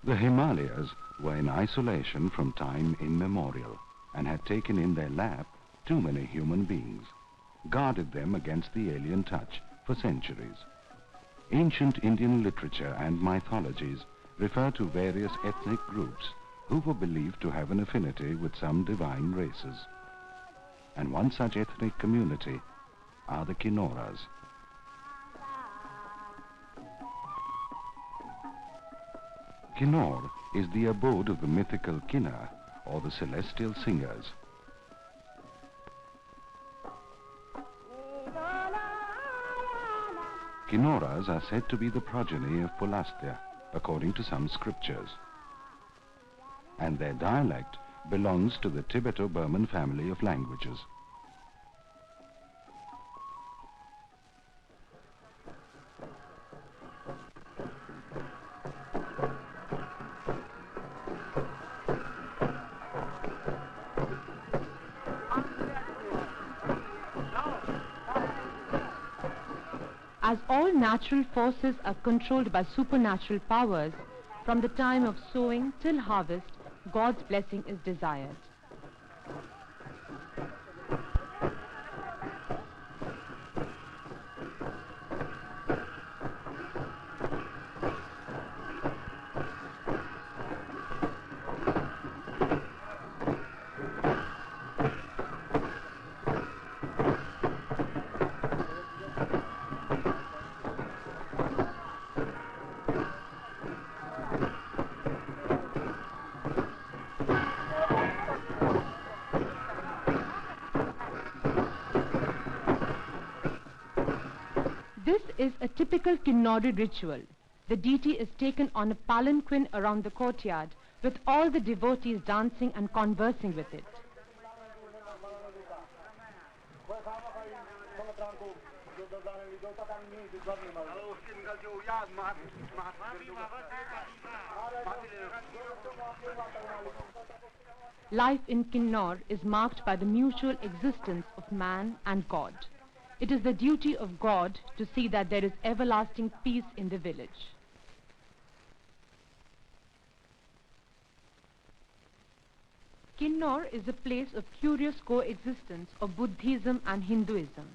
The Himalayas were in isolation from time immemorial and had taken in their lap too many human beings, guarded them against the alien touch for centuries. Ancient Indian literature and mythologies refer to various ethnic groups who were believed to have an affinity with some divine races. And one such ethnic community are the Kinauras. Kinnaur is the abode of the mythical Kinnara, or the celestial singers. Kinnauras are said to be the progeny of Pulastya, according to some scriptures. And their dialect belongs to the Tibeto-Burman family of languages. As all natural forces are controlled by supernatural powers, from the time of sowing till harvest, God's blessing is desired. This is a typical Kinnauri ritual. The deity is taken on a palanquin around the courtyard, with all the devotees dancing and conversing with it. Life in Kinnaur is marked by the mutual existence of man and God. It is the duty of God to see that there is everlasting peace in the village. Kinnaur is a place of curious coexistence of Buddhism and Hinduism.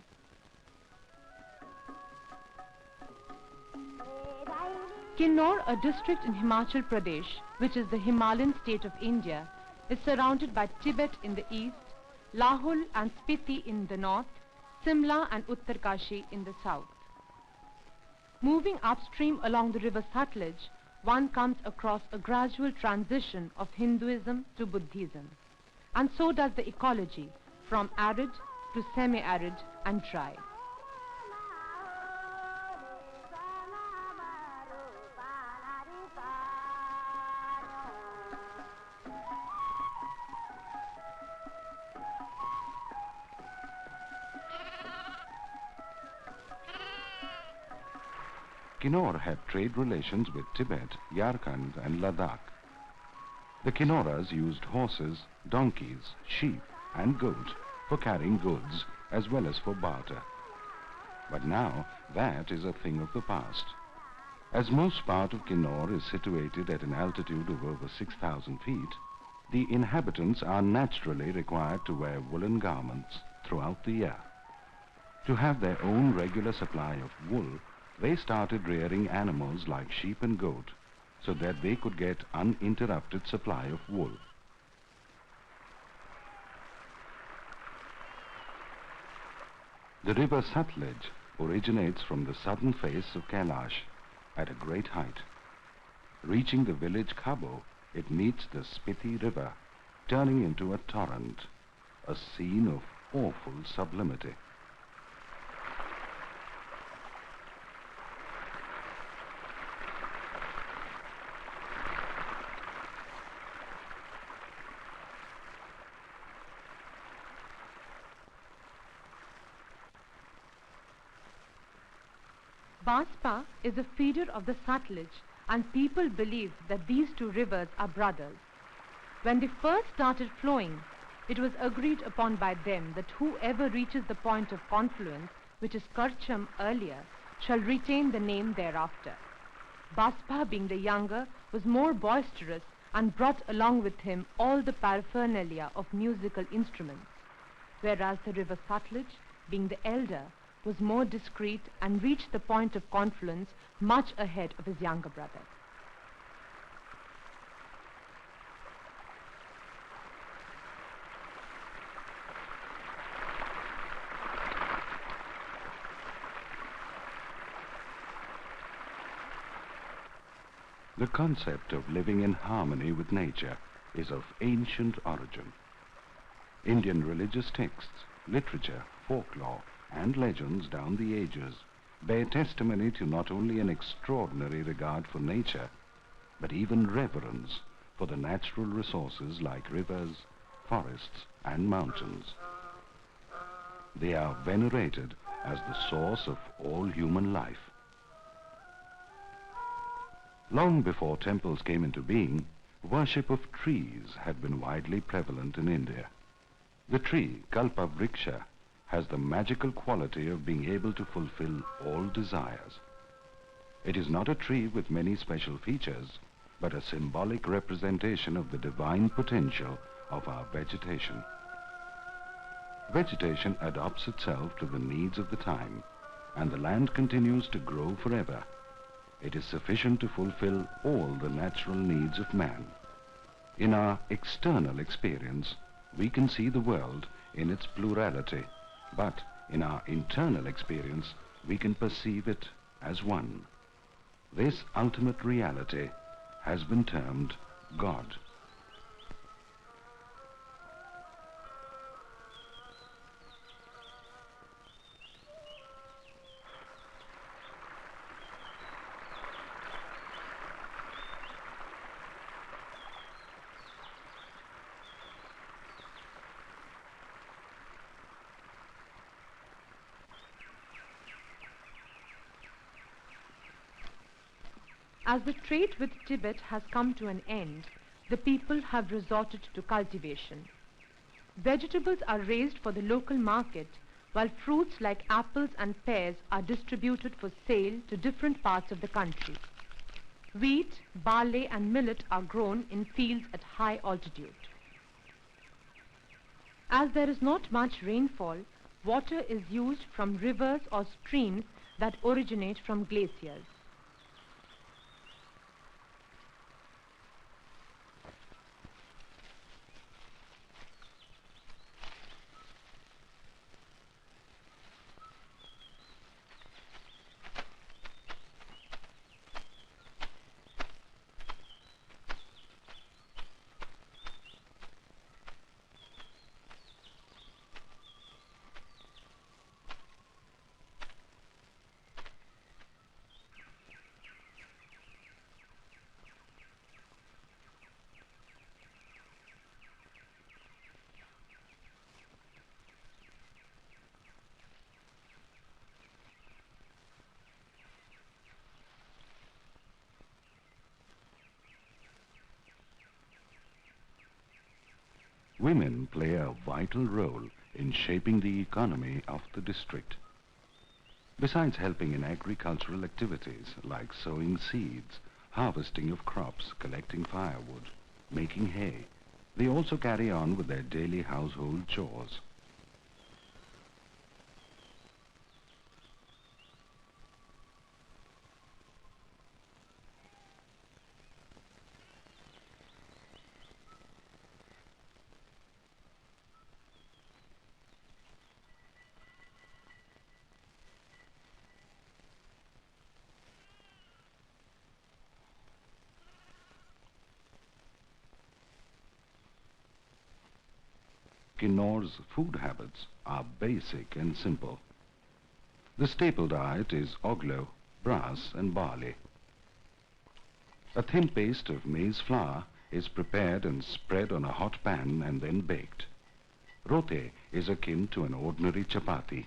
Kinnaur, a district in Himachal Pradesh, which is the Himalayan state of India, is surrounded by Tibet in the east, Lahul and Spiti in the north, Simla and Uttarkashi in the south. Moving upstream along the river Satluj, one comes across a gradual transition of Hinduism to Buddhism. And so does the ecology, from arid to semi-arid and dry. Kinnaur had trade relations with Tibet, Yarkand and Ladakh. The Kinnauras used horses, donkeys, sheep and goat for carrying goods as well as for barter. But now that is a thing of the past. As most part of Kinnaur is situated at an altitude of over 6,000 feet, the inhabitants are naturally required to wear woolen garments throughout the year. To have their own regular supply of wool, they started rearing animals like sheep and goat so that they could get uninterrupted supply of wool. The river Satluj originates from the southern face of Kailash at a great height. Reaching the village Khabo, it meets the Spiti River, turning into a torrent, a scene of awful sublimity. Baspa is a feeder of the Satluj, and people believe that these two rivers are brothers. When they first started flowing, it was agreed upon by them that whoever reaches the point of confluence, which is Karcham earlier, shall retain the name thereafter. Baspa, being the younger, was more boisterous and brought along with him all the paraphernalia of musical instruments, whereas the river Sutlej, being the elder, was more discreet and reached the point of confluence much ahead of his younger brother. The concept of living in harmony with nature is of ancient origin. Indian religious texts, literature, folklore, and legends down the ages bear testimony to not only an extraordinary regard for nature, but even reverence for the natural resources like rivers, forests, and mountains. They are venerated as the source of all human life. Long before temples came into being, worship of trees had been widely prevalent in India. The tree, Kalpa Vriksha, has the magical quality of being able to fulfill all desires. It is not a tree with many special features, but a symbolic representation of the divine potential of our vegetation. Vegetation adapts itself to the needs of the time, and the land continues to grow forever. It is sufficient to fulfill all the natural needs of man. In our external experience, we can see the world in its plurality, but in our internal experience, we can perceive it as one. This ultimate reality has been termed God. As the trade with Tibet has come to an end, the people have resorted to cultivation. Vegetables are raised for the local market, while fruits like apples and pears are distributed for sale to different parts of the country. Wheat, barley and millet are grown in fields at high altitude. As there is not much rainfall, water is used from rivers or streams that originate from glaciers. Women play a vital role in shaping the economy of the district. Besides helping in agricultural activities like sowing seeds, harvesting of crops, collecting firewood, making hay, they also carry on with their daily household chores. Kinnaur's food habits are basic and simple. The staple diet is oglo, brass and barley. A thin paste of maize flour is prepared and spread on a hot pan and then baked. Rote is akin to an ordinary chapati.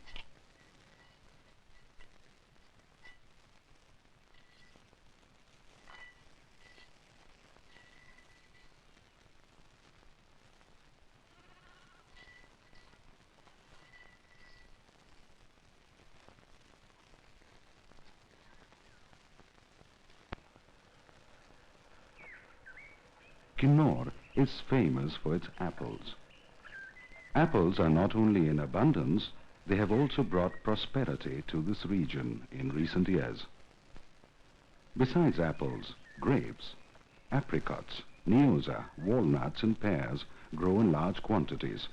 Kinnaur is famous for its apples. Apples are not only in abundance, they have also brought prosperity to this region in recent years. Besides apples, grapes, apricots, nioza, walnuts and pears grow in large quantities.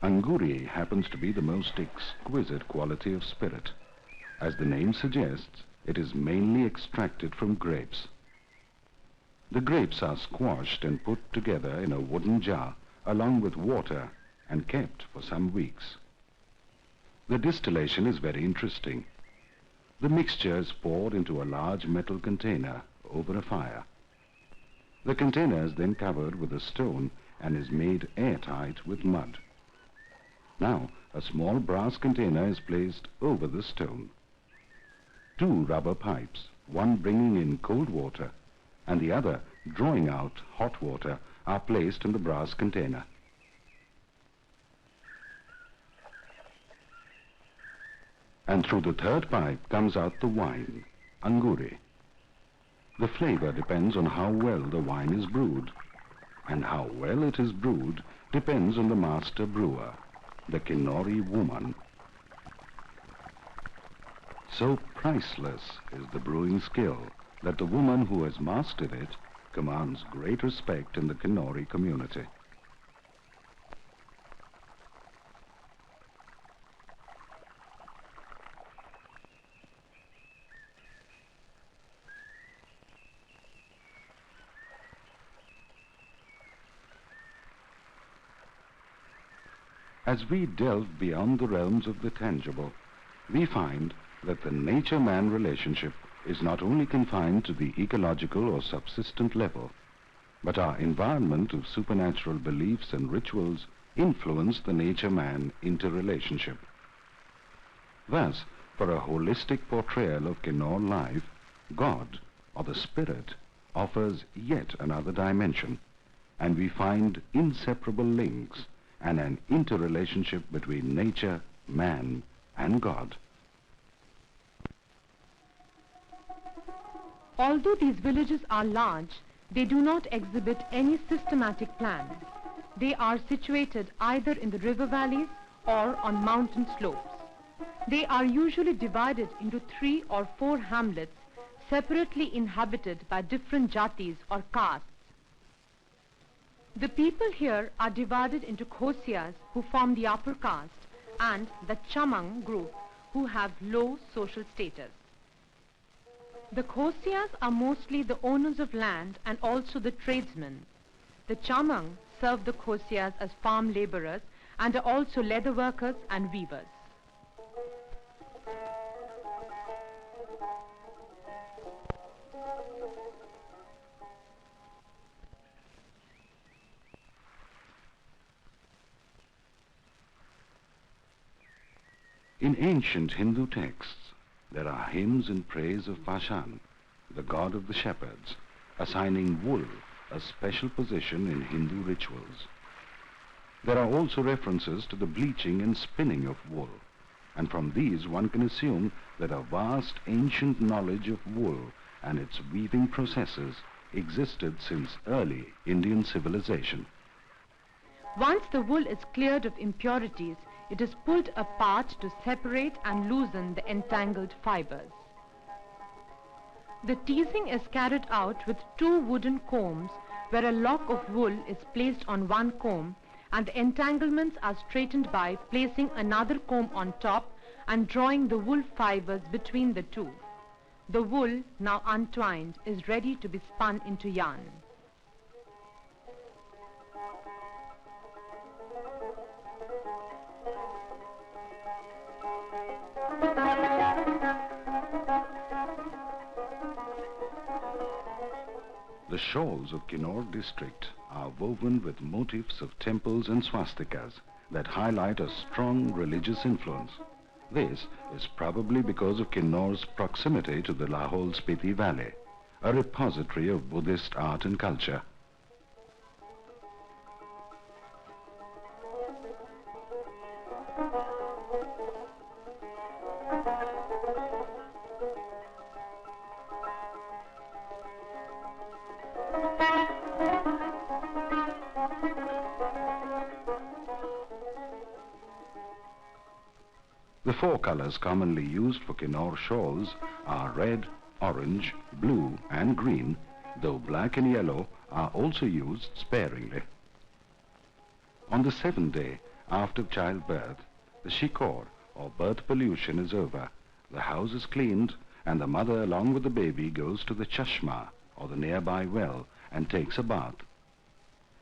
Anguri happens to be the most exquisite quality of spirit. As the name suggests, it is mainly extracted from grapes. The grapes are squashed and put together in a wooden jar along with water and kept for some weeks. The distillation is very interesting. The mixture is poured into a large metal container over a fire. The container is then covered with a stone and is made airtight with mud. Now, a small brass container is placed over the stone. Two rubber pipes, one bringing in cold water and the other drawing out hot water, are placed in the brass container. And through the third pipe comes out the wine, anguri. The flavor depends on how well the wine is brewed, and how well it is brewed depends on the master brewer, the Kinnauri woman. So priceless is the brewing skill that the woman who has mastered it commands great respect in the Kinnauri community. As we delve beyond the realms of the tangible, we find that the nature-man relationship is not only confined to the ecological or subsistent level, but our environment of supernatural beliefs and rituals influence the nature-man interrelationship. Thus, for a holistic portrayal of Kinnaur life, God, or the spirit, offers yet another dimension, and we find inseparable links and an interrelationship between nature, man, and God. Although these villages are large, they do not exhibit any systematic plan. They are situated either in the river valleys or on mountain slopes. They are usually divided into 3 or 4 hamlets, separately inhabited by different jatis or castes. The people here are divided into Khosias, who form the upper caste, and the Chamang group, who have low social status. The Khosias are mostly the owners of land and also the tradesmen. The Chamang serve the Khosias as farm laborers and are also leather workers and weavers. In ancient Hindu texts, there are hymns in praise of Pashan, the god of the shepherds, assigning wool a special position in Hindu rituals. There are also references to the bleaching and spinning of wool, and from these one can assume that a vast ancient knowledge of wool and its weaving processes existed since early Indian civilization. Once the wool is cleared of impurities, it is pulled apart to separate and loosen the entangled fibers. The teasing is carried out with 2 wooden combs, where a lock of wool is placed on one comb and the entanglements are straightened by placing another comb on top and drawing the wool fibers between the 2. The wool, now untwined, is ready to be spun into yarn. The shawls of Kinnaur district are woven with motifs of temples and swastikas that highlight a strong religious influence. This is probably because of Kinnaur's proximity to the Lahore-Spiti Valley, a repository of Buddhist art and culture. The four colors commonly used for Kinnaur shawls are red, orange, blue and green, though black and yellow are also used sparingly. On the 7th day after childbirth, the shikor or birth pollution is over, the house is cleaned and the mother along with the baby goes to the chashma or the nearby well and takes a bath.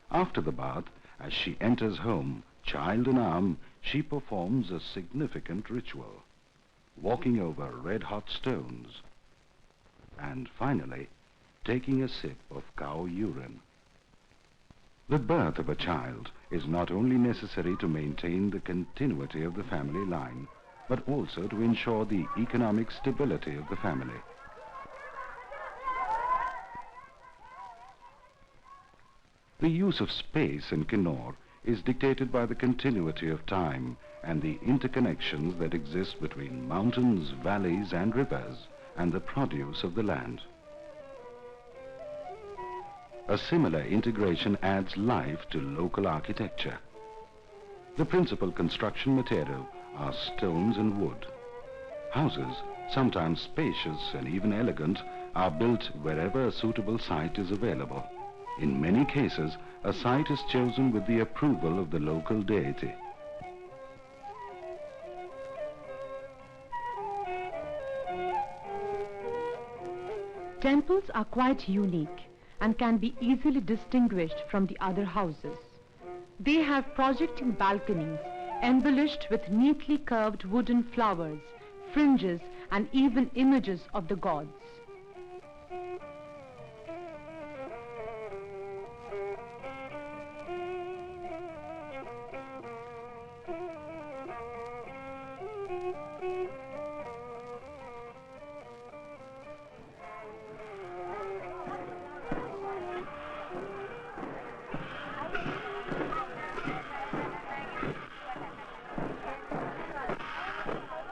After the bath, as she enters home, child in arm, she performs a significant ritual, walking over red-hot stones, and finally, taking a sip of cow urine. The birth of a child is not only necessary to maintain the continuity of the family line, but also to ensure the economic stability of the family. The use of space in Kinnaur is dictated by the continuity of time and the interconnections that exist between mountains, valleys and rivers and the produce of the land. A similar integration adds life to local architecture. The principal construction material are stones and wood. Houses, sometimes spacious and even elegant, are built wherever a suitable site is available. In many cases, a site is chosen with the approval of the local deity. Temples are quite unique and can be easily distinguished from the other houses. They have projecting balconies embellished with neatly curved wooden flowers, fringes and even images of the gods.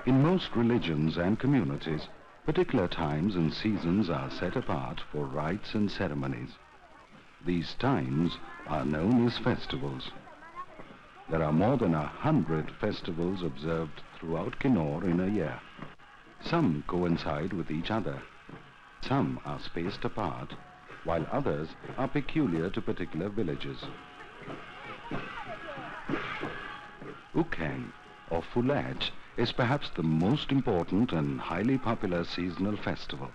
In most religions and communities, particular times and seasons are set apart for rites and ceremonies. These times are known as festivals. There are more than 100 festivals observed throughout Kinnaur in a year. Some coincide with each other. Some are spaced apart, while others are peculiar to particular villages. Ukhang, or Fulaj, is perhaps the most important and highly popular seasonal festival.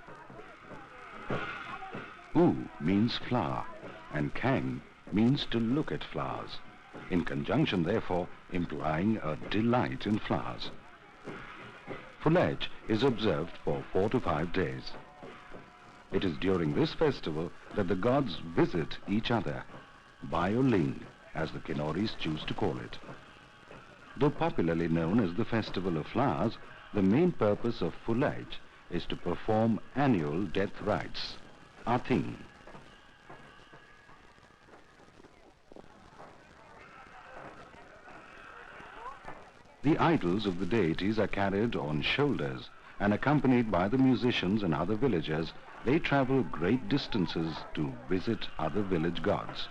U means flower, and Kang means to look at flowers, in conjunction therefore implying a delight in flowers. Fulaj is observed for 4 to 5 days. It is during this festival that the gods visit each other, Bioling, as the Kinnauris choose to call it. Though popularly known as the Festival of Flowers, the main purpose of Fulaj is to perform annual death rites, RATHIN. The idols of the deities are carried on shoulders, and accompanied by the musicians and other villagers, they travel great distances to visit other village gods.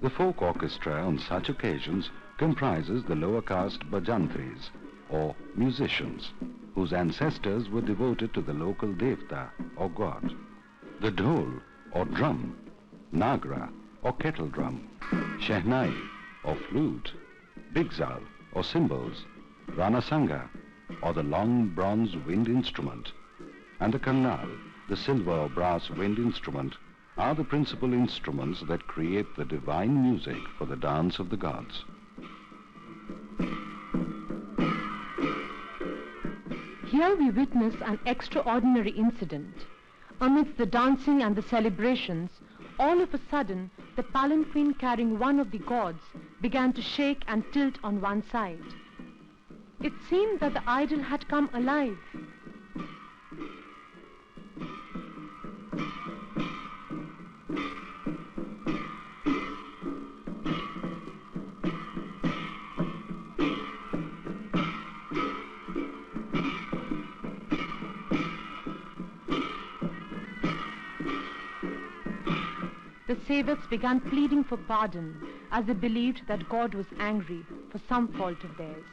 The folk orchestra on such occasions comprises the lower caste bhajantris, or musicians, whose ancestors were devoted to the local devta, or god. The dhol, or drum, nagra, or kettle drum, shehnai, or flute, bigzal, or cymbals, ranasanga, or the long bronze wind instrument, and the kannal, the silver or brass wind instrument, are the principal instruments that create the divine music for the dance of the gods. Here we witness an extraordinary incident. Amidst the dancing and the celebrations, all of a sudden, the palanquin carrying one of the gods began to shake and tilt on one side. It seemed that the idol had come alive. The saviors began pleading for pardon as they believed that God was angry for some fault of theirs.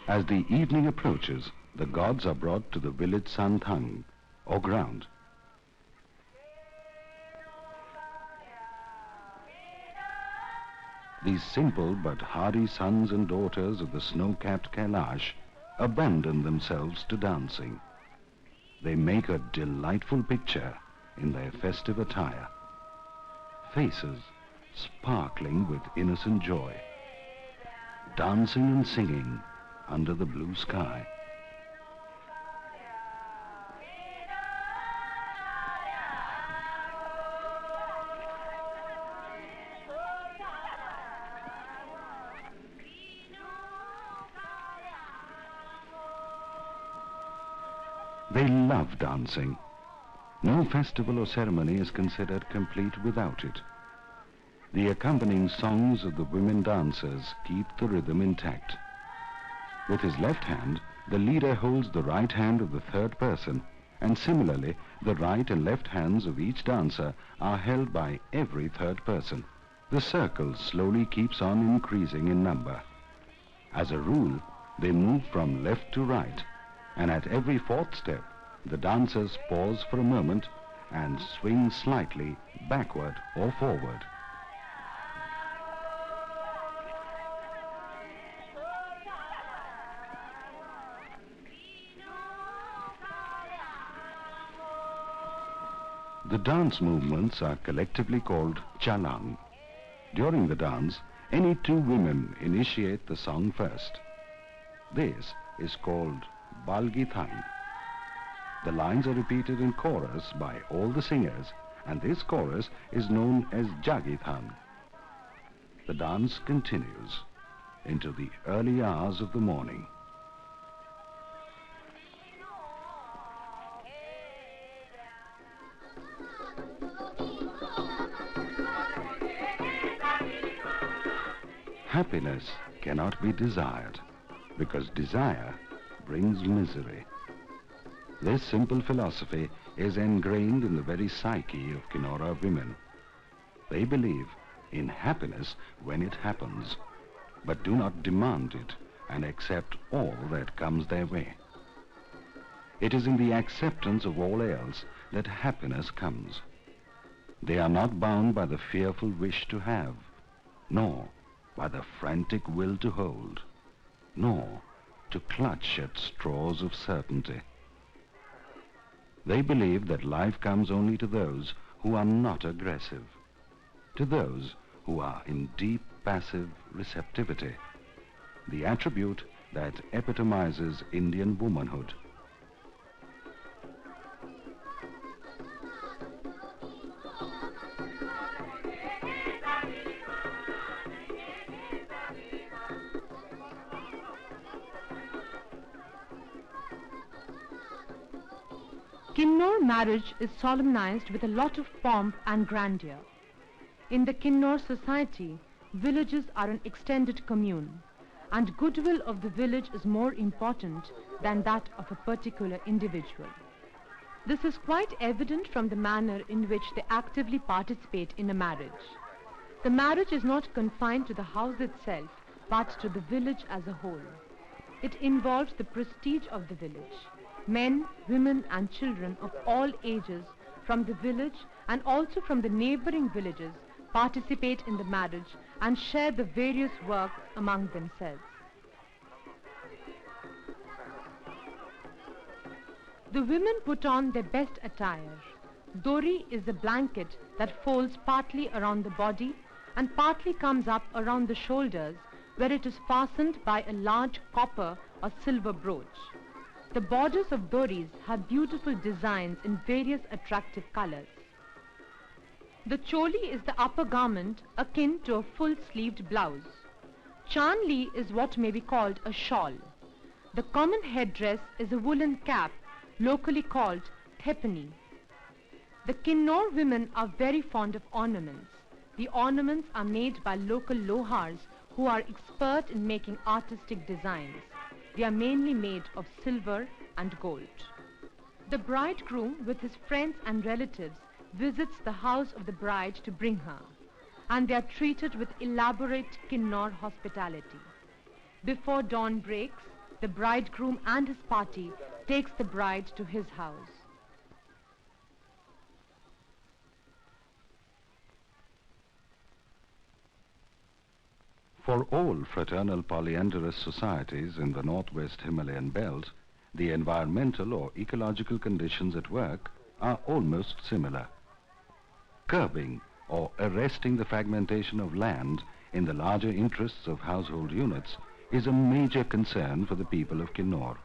As the evening approaches, the gods are brought to the village santhang, or ground. These simple but hardy sons and daughters of the snow-capped Kailash abandon themselves to dancing. They make a delightful picture in their festive attire, faces sparkling with innocent joy, dancing and singing under the blue sky. They love dancing. No festival or ceremony is considered complete without it. The accompanying songs of the women dancers keep the rhythm intact. With his left hand, the leader holds the right hand of the third person, and similarly, the right and left hands of each dancer are held by every third person. The circle slowly keeps on increasing in number. As a rule, they move from left to right, and at every fourth step, the dancers pause for a moment and swing slightly backward or forward. The dance movements are collectively called chalang. During the dance, any two women initiate the song first. This is called balgithang. The lines are repeated in chorus by all the singers, and this chorus is known as jagithang. The dance continues into the early hours of the morning. Happiness cannot be desired, because desire brings misery. This simple philosophy is ingrained in the very psyche of Kinaura women. They believe in happiness when it happens, but do not demand it and accept all that comes their way. It is in the acceptance of all else that happiness comes. They are not bound by the fearful wish to have, nor by the frantic will to hold, nor to clutch at straws of certainty. They believe that life comes only to those who are not aggressive, to those who are in deep passive receptivity, the attribute that epitomizes Indian womanhood. Kinnaur marriage is solemnized with a lot of pomp and grandeur. In the Kinnaur society, villages are an extended commune, and goodwill of the village is more important than that of a particular individual. This is quite evident from the manner in which they actively participate in a marriage. The marriage is not confined to the house itself, but to the village as a whole. It involves the prestige of the village. Men, women and children of all ages from the village and also from the neighboring villages participate in the marriage and share the various work among themselves. The women put on their best attire. Dori is a blanket that folds partly around the body and partly comes up around the shoulders, where it is fastened by a large copper or silver brooch. The borders of doris have beautiful designs in various attractive colors. The choli is the upper garment akin to a full-sleeved blouse. Chanli is what may be called a shawl. The common headdress is a woolen cap, locally called thepani. The Kinnaur women are very fond of ornaments. The ornaments are made by local lohars who are expert in making artistic designs. They are mainly made of silver and gold. The bridegroom with his friends and relatives visits the house of the bride to bring her, and they are treated with elaborate Kinnaur hospitality. Before dawn breaks, the bridegroom and his party takes the bride to his house. For all fraternal polyandrous societies in the northwest Himalayan belt, the environmental or ecological conditions at work are almost similar. Curbing or arresting the fragmentation of land in the larger interests of household units is a major concern for the people of Kinnaur.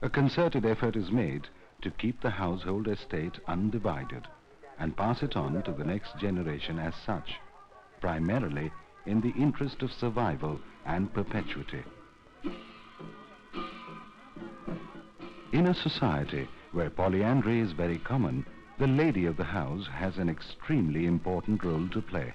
A concerted effort is made to keep the household estate undivided and pass it on to the next generation as such, primarily in the interest of survival and perpetuity. In a society where polyandry is very common, the lady of the house has an extremely important role to play.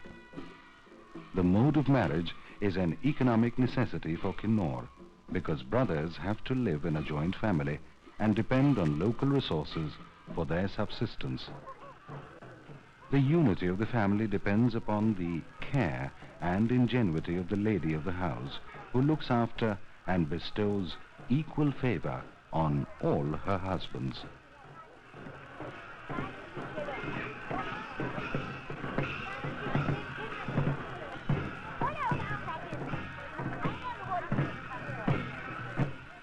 The mode of marriage is an economic necessity for Kinnaur, because brothers have to live in a joint family and depend on local resources for their subsistence. The unity of the family depends upon the care and ingenuity of the lady of the house, who looks after and bestows equal favor on all her husbands.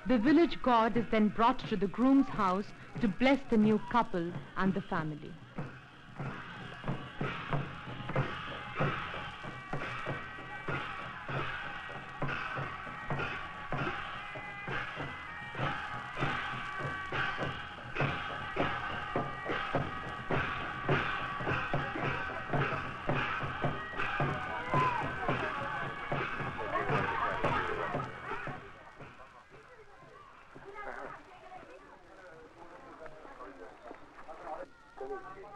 The village god is then brought to the groom's house to bless the new couple and the family.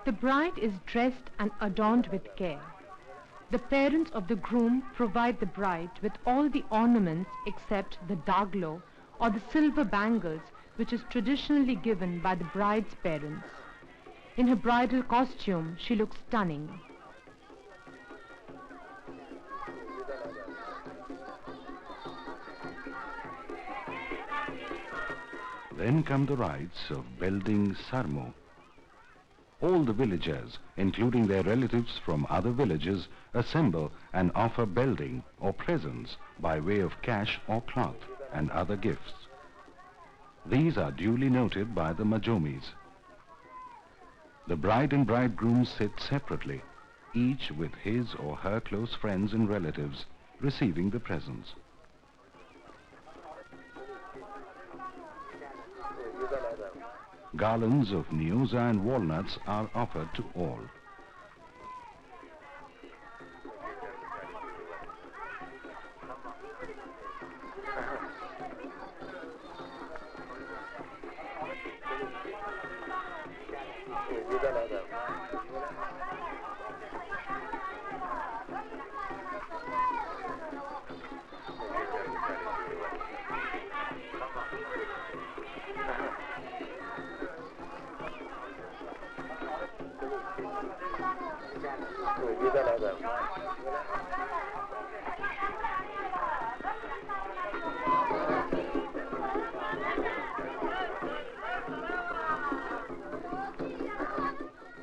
The bride is dressed and adorned with care. The parents of the groom provide the bride with all the ornaments except the daglo or the silver bangles, which is traditionally given by the bride's parents. In her bridal costume, she looks stunning. Then come the rites of building sarmu. All the villagers, including their relatives from other villages, assemble and offer belding or presents by way of cash or cloth and other gifts. These are duly noted by the majomis. The bride and bridegroom sit separately, each with his or her close friends and relatives receiving the presents. Garlands of nioza and walnuts are offered to all.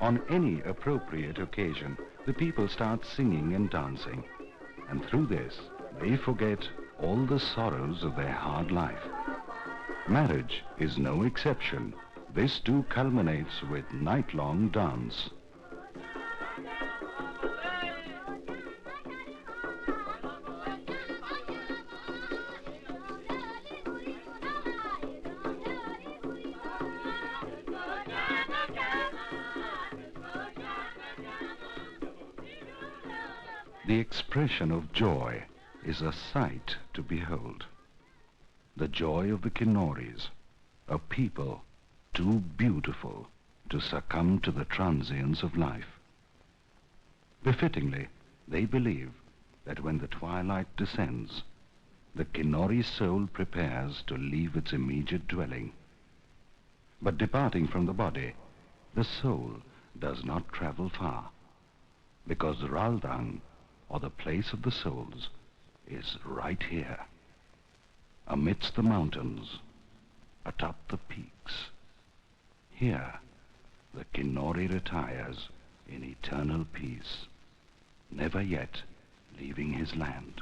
On any appropriate occasion, the people start singing and dancing, and through this, they forget all the sorrows of their hard life. Marriage is no exception. This too culminates with night-long dance. The expression of joy is a sight to behold. The joy of the Kinnauris, a people too beautiful to succumb to the transience of life. Befittingly, they believe that when the twilight descends, the Kinnauri soul prepares to leave its immediate dwelling. But departing from the body, the soul does not travel far, because Raldang, or the place of the souls, is right here, amidst the mountains, atop the peaks. Here, the Kinnauri retires in eternal peace, never yet leaving his land.